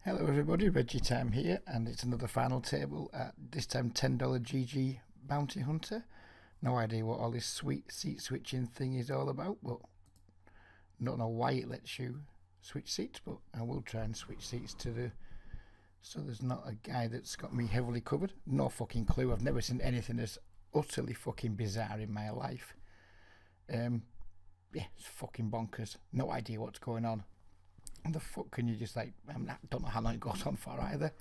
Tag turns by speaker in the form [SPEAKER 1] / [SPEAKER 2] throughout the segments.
[SPEAKER 1] Hello everybody, Reggie Time here, and it's another final table at this time $10 GG Bounty Hunter. No idea what all this sweet seat switching thing is all about, but don't know why it lets you switch seats, but I will try and switch seats to the so there's not a guy that's got me heavily covered. No fucking clue. I've never seen anything as utterly fucking bizarre in my life. Yeah, it's fucking bonkers. No idea what's going on. And the fuck can you just like, I don't know how long it goes on for either.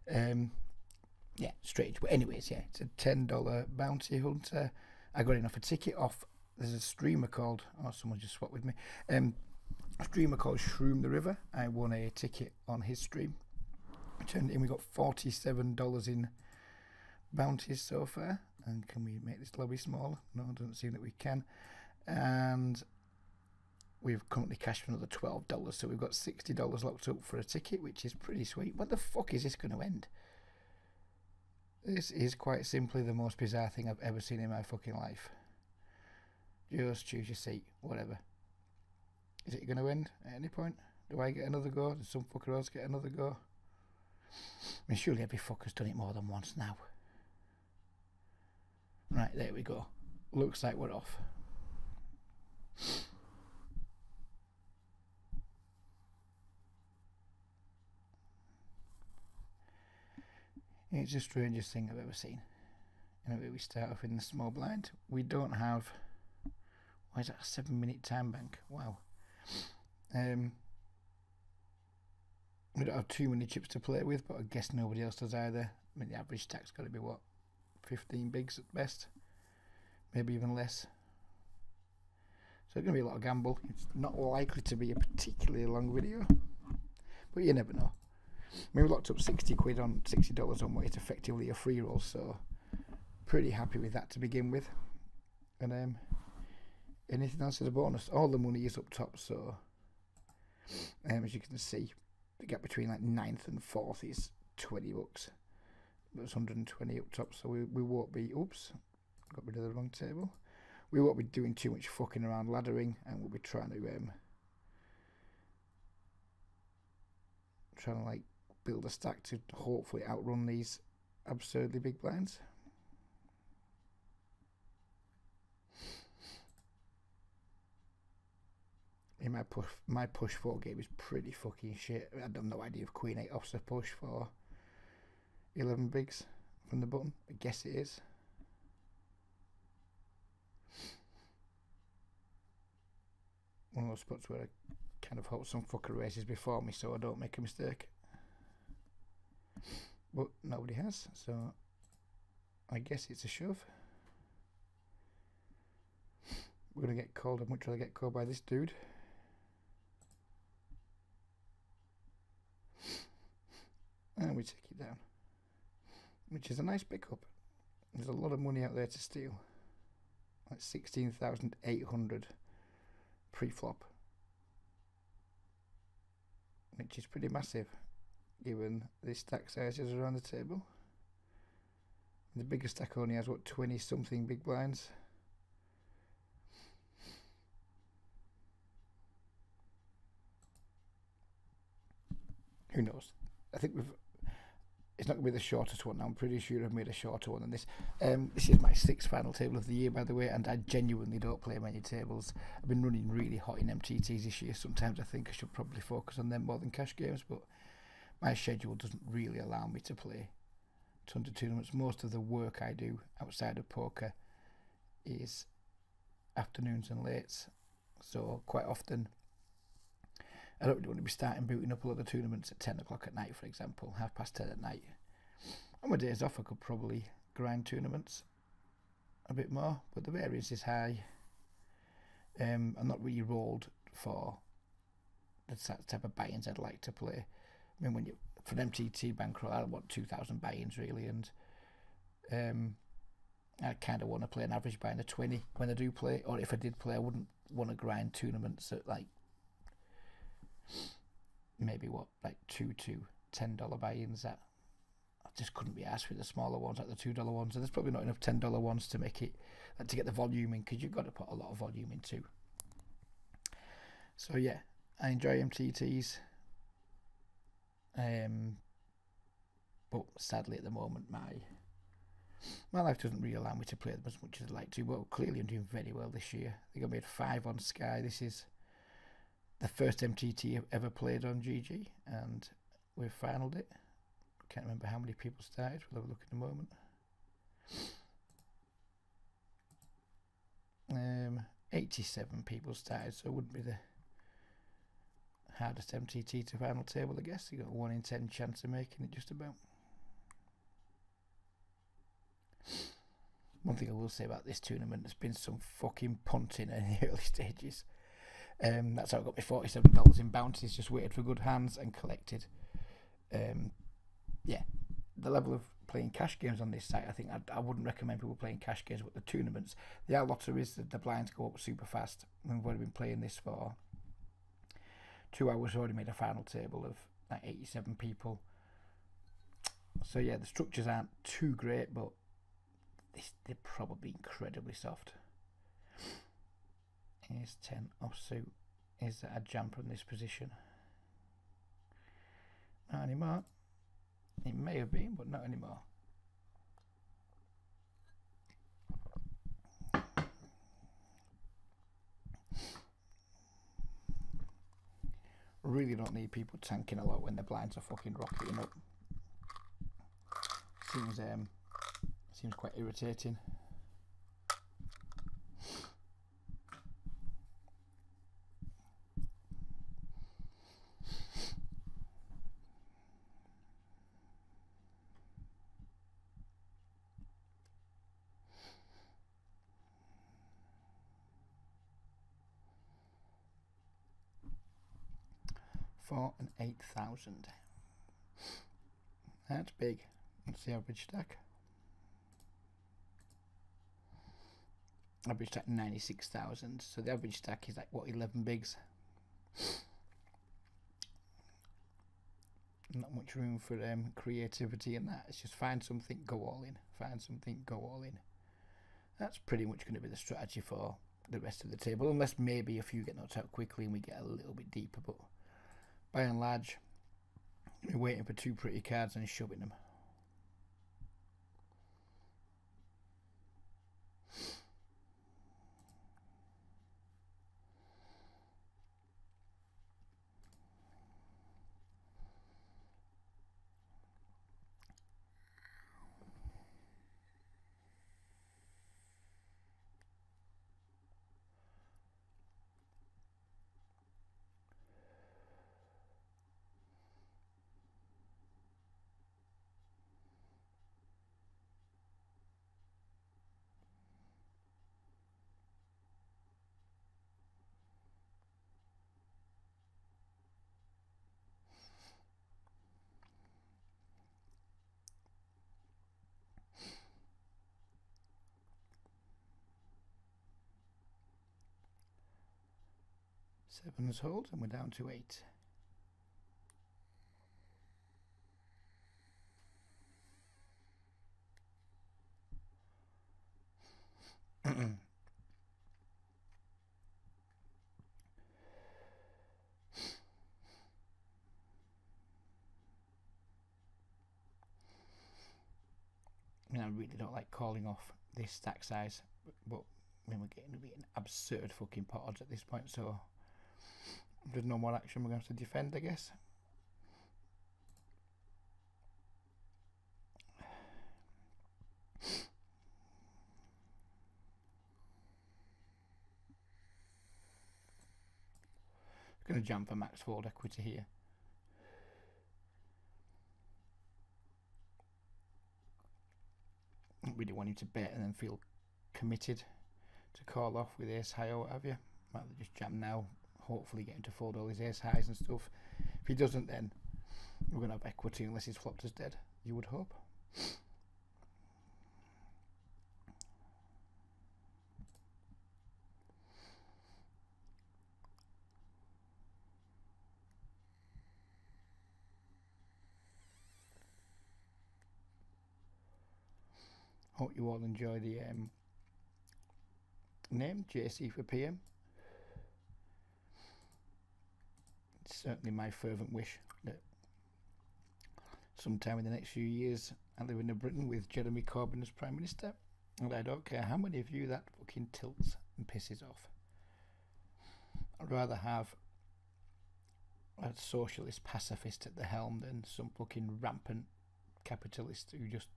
[SPEAKER 1] Yeah, strange. But anyways, yeah, it's a $10 Bounty Hunter. I got enough a ticket off. There's a streamer called, oh, someone just swapped with me. A streamer called Shroom the River. I won a ticket on his stream. I turned it in. We got $47 in bounties so far. And can we make this lobby smaller? No, it doesn't seem that we can. And we've currently cashed for another $12, so we've got $60 locked up for a ticket, which is pretty sweet. What the fuck is this going to end? This is quite simply the most bizarre thing I've ever seen in my fucking life. Just choose your seat, whatever. Is it going to end at any point? Do I get another go? Does some fucker else get another go? I mean, surely every fucker's done it more than once now. Right, there we go. Looks like we're off. It's the strangest thing I've ever seen. Anyway, we start off in the small blind. We don't have... Why is that a 7-minute time bank? Wow. We don't have too many chips to play with, but I guess nobody else does either. I mean, the average stack's got to be, what, 15 bigs at best? Maybe even less. So it's going to be a lot of gamble. It's not likely to be a particularly long video, but you never know. I mean, we locked up 60 quid on $60 on what is effectively a free roll, so pretty happy with that to begin with. And anything else is a bonus. All the money is up top, so as you can see, the gap between like 9th and 4th is 20 bucks. There's 120 up top, so we won't be, oops, got rid of the wrong table. We won't be doing too much fucking around laddering, and we'll be trying to like build a stack to hopefully outrun these absurdly big blinds. In my push 4 game is pretty fucking shit. I have no idea if Queen 8 offs a push for 11 bigs from the button. I guess it is. One of those spots where I kind of hope some fucker races before me so I don't make a mistake. But nobody has, so I guess it's a shove. We're going to get called. I'd much rather get called by this dude. And we take it down, which is a nice pickup. There's a lot of money out there to steal. Like 16,800 pre-flop, which is pretty massive given the stack sizes around the table. The biggest stack only has, what, 20 something big blinds. Who knows? I think it's not going to be the shortest one now. I'm pretty sure I've made a shorter one than this. This is my 6th final table of the year, by the way, and I genuinely don't play many tables. I've been running really hot in MTTs this year. Sometimes I think I should probably focus on them more than cash games, but my schedule doesn't really allow me to play tons of tournaments. Most of the work I do outside of poker is afternoons and lates, so quite often I don't really want to be starting booting up a lot of tournaments at 10 o'clock at night, for example, 10:30 at night. On my days off I could probably grind tournaments a bit more, but the variance is high. I'm not really rolled for the type of buy-ins I'd like to play. I mean, when you for an MTT bankroll, I want 2,000 buy-ins really, and I kind of want to play an average buy-in of 20 when I do play, or if I did play, I wouldn't want to grind tournaments at like maybe what, like $2 to $10 buy-ins. That I just couldn't be asked with the smaller ones, like the $2 ones, and there's probably not enough $10 ones to make it, like, to get the volume in, because you've got to put a lot of volume in too. So yeah, I enjoy MTTs. But sadly, at the moment, my life doesn't really allow me to play them as much as I'd like to. But clearly, I'm doing very well this year. I think I made 5 on Sky. This is the first MTT I've ever played on GG, and we've finaled it. Can't remember how many people started. We'll have a look in a moment. 87 people started, so it wouldn't be the hardest MTT to final table, I guess. You got a 1 in 10 chance of making it, just about. One thing I will say about this tournament, there's been some fucking punting in the early stages. That's how I got my $47 in bounties, just waited for good hands and collected. Yeah, the level of playing cash games on this site, I think I wouldn't recommend people playing cash games, but the tournaments, the lotteries, the blinds go up super fast. We've already been playing this for 2 hours, already made a final table of like 87 people. So yeah, the structures aren't too great, but they're probably incredibly soft. Here's 10 offsuit. Is that a jumper in this position? Not anymore. It may have been, but not anymore. Really don't need people tanking a lot when the blinds are fucking rocketing up. Seems quite irritating. For an 8,000. That's big. What's the average stack? Average stack 96,000. So the average stack is like what, 11 bigs? Not much room for creativity in that. It's just find something, go all in. Find something, go all in. That's pretty much going to be the strategy for the rest of the table, unless maybe a few get knocked out quickly and we get a little bit deeper. But by and large, we're waiting for 2 pretty cards and shoving them. Sevens hold, and we're down to 8. I really don't like calling off this stack size, but when we're getting to be an absurd fucking pot odds at this point, so if there's no more action, we're going to have to defend, I guess. Going to jump for max forward equity here. I don't really want you to bet and then feel committed to call off with ace high or what have you. Might just jam now, hopefully get him to fold all his ace highs and stuff. If he doesn't, then we're going to have equity unless he's flopped us dead, you would hope. Hope you all enjoy the name, JC for PM. It's certainly my fervent wish that sometime in the next few years, I live in Britain with Jeremy Corbyn as Prime Minister, and I don't care how many of you that fucking tilts and pisses off. I'd rather have a socialist pacifist at the helm than some fucking rampant capitalist who just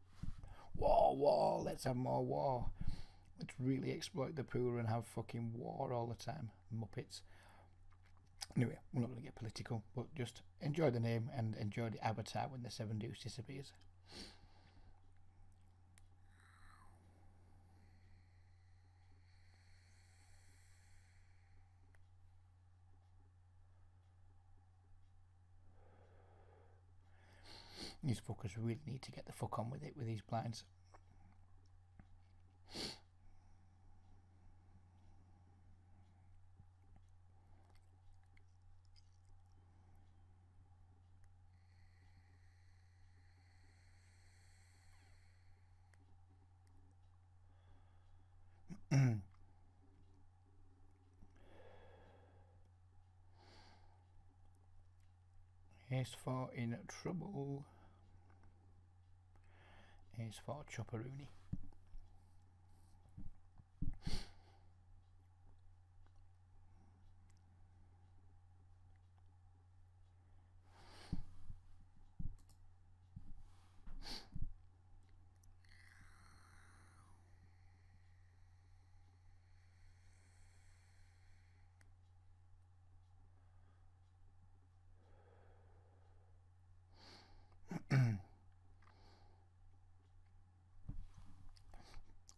[SPEAKER 1] war, let's have more war. Let's really exploit the poor and have fucking war all the time. Muppets. Anyway, we're not going to get political, but just enjoy the name and enjoy the avatar when the Seven Deuce disappears. These fuckers really need to get the fuck on with it with these blinds. Ace 4 in trouble. Ace 4 Chopperoonie.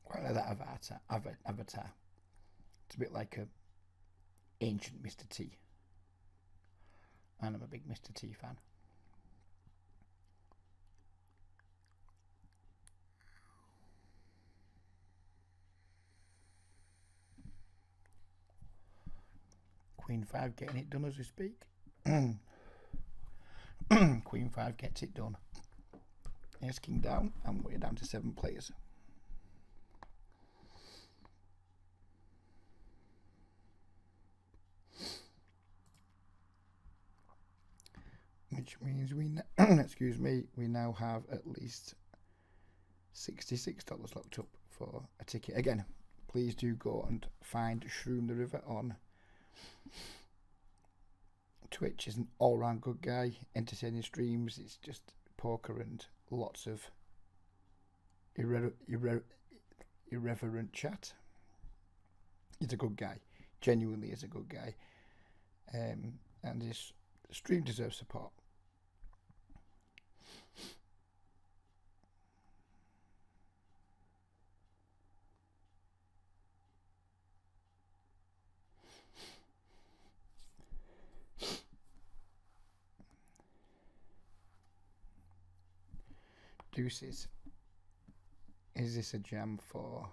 [SPEAKER 1] Quite like that avatar. It's a bit like a ancient Mr. T. And I'm a big Mr. T fan. Queen 5 getting it done as we speak. Queen 5 gets it done. Ace King down, and we're down to 7 players. Which means we excuse me, we now have at least $66 locked up for a ticket. Again, please do go and find Shroom the River on Twitch. Is an all-round good guy, entertaining streams. It's just poker and lots of irreverent chat. He's a good guy, genuinely is a good guy, and his stream deserves support. Deuces. Is this a jam for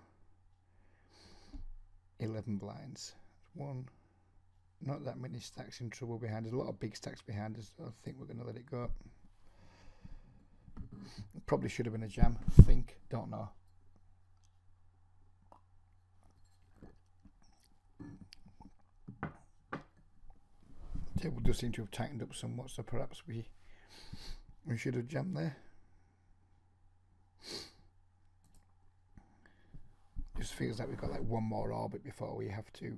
[SPEAKER 1] 11 blinds? One. Not that many stacks in trouble behind us. A lot of big stacks behind us. I think we're going to let it go. Probably should have been a jam. Think. Don't know. Table does seem to have tightened up somewhat, so perhaps we should have jammed there. Just feels like we've got like one more orbit before we have to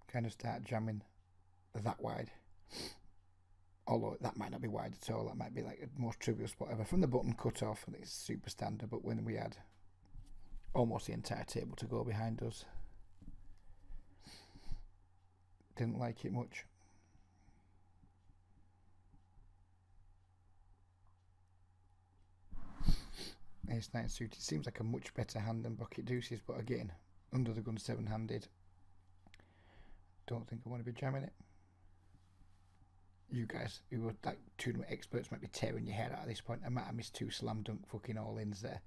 [SPEAKER 1] kind of start jamming that wide. Although that might not be wide at all, that might be like a most trivial spot ever. From the button cut off, and it's super standard, but when we had almost the entire table to go behind us, didn't like it much. Ace 9 suited seems like a much better hand than Bucket Deuces, but again, under the gun 7-handed. Don't think I want to be jamming it. You guys who are like tournament experts might be tearing your hair out at this point. I might have missed 2 slam dunk fucking all-ins there.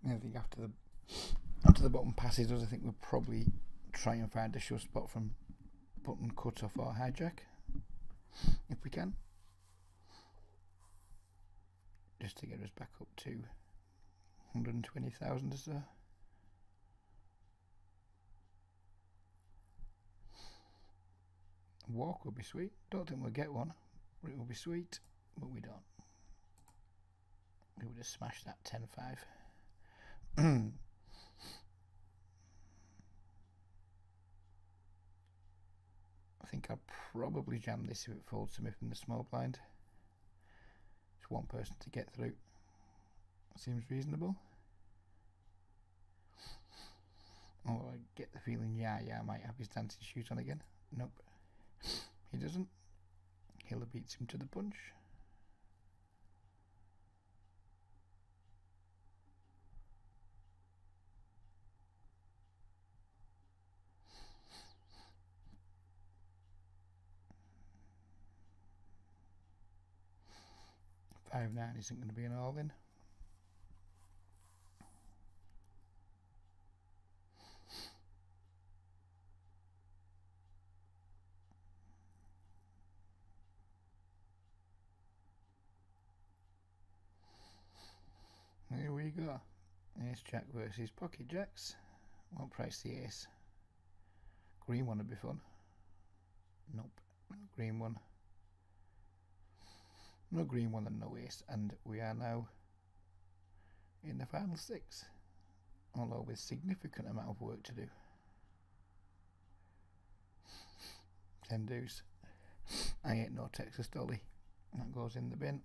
[SPEAKER 1] I think after the bottom passes us, I think we'll probably try and find a shove spot from button cut off or hijack if we can, just to get us back up to 120,000 or so. Walk would be sweet. Don't think we'll get one, but it will be sweet, but we don't. We would have smashed that 10-5. I think I'll probably jam this if it folds to me from the small blind. Just one person to get through. Seems reasonable. Oh, I get the feeling, yeah, I might have his dancing shoes on again. Nope, he doesn't. Hiller beats him to the punch. $5-9 isn't going to be an all-in. Here we go. Ace Jack versus Pocket Jacks. Won't price the ace. Green one would be fun. Nope. No green one. No green one and no ace. And we are now in the final 6. Although with significant amount of work to do. 10 deuce. I ain't no Texas Dolly. That goes in the bin.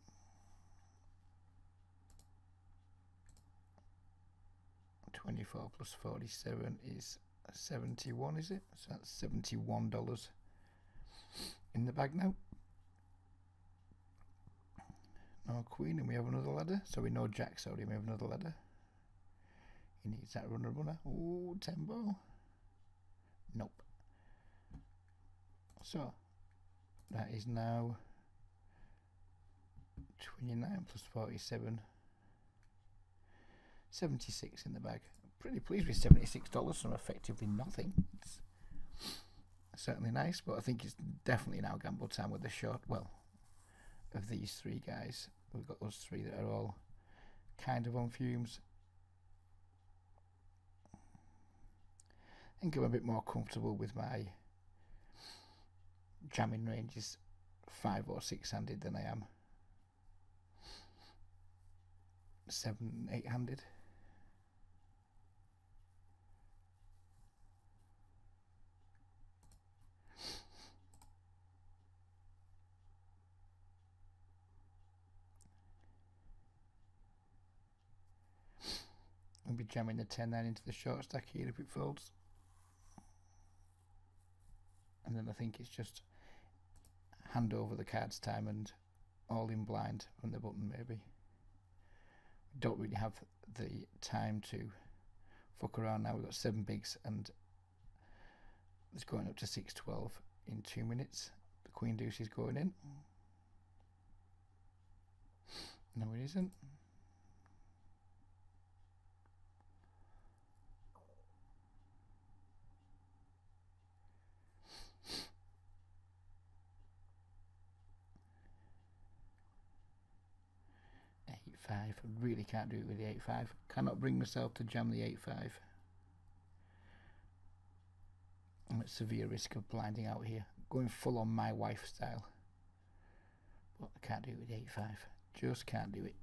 [SPEAKER 1] 24 plus 47 is 71, is it? So that's $71 in the bag now. No queen, and we have another ladder. So we know Jack's already, we have another ladder. He needs that runner. Ooh, 10 ball. Nope. So that is now 29 plus 47. 76 in the bag. Pretty pleased with $76 from effectively nothing. It's certainly nice, but I think it's definitely now gamble time with the short. Well, of these 3 guys, we've got those 3 that are all kind of on fumes. I think I'm a bit more comfortable with my jamming ranges 5 or 6 handed than I am 7, 8 handed. I'll be jamming the 10-9 into the short stack here if it folds. And then I think it's just hand over the cards time and all in blind from the button maybe. Don't really have the time to fuck around now. We've got 7 bigs and it's going up to 6-12 in 2 minutes. The queen deuce is going in. No, it isn't. I really can't do it with the 8-5. Cannot bring myself to jam the 8-5. I'm at severe risk of blinding out here. Going full on my wife style. But I can't do it with the 8-5. Just can't do it.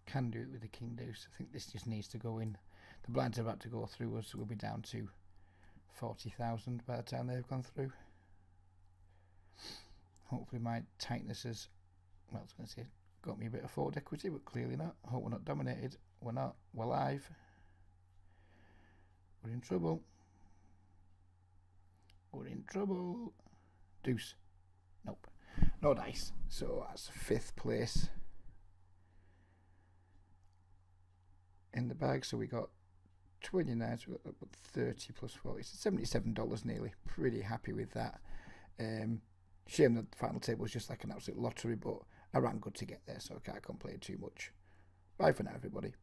[SPEAKER 1] Can do it with the king deuce. I think this just needs to go in. The blinds are about to go through us, so we'll be down to 40,000 by the time they've gone through. Hopefully my tightness has, well, I was going to say, got me a bit of forward equity, but clearly not. I hope we're not dominated. We're not. We're live. We're in trouble. We're in trouble. Deuce. Nope. No dice. So that's 5th place in the bag. So we got 29, so 30 plus 40. It's $77 nearly. Pretty happy with that. Shame that the final table was just like an absolute lottery, but I ran good to get there, so I can't complain too much. Bye for now, everybody.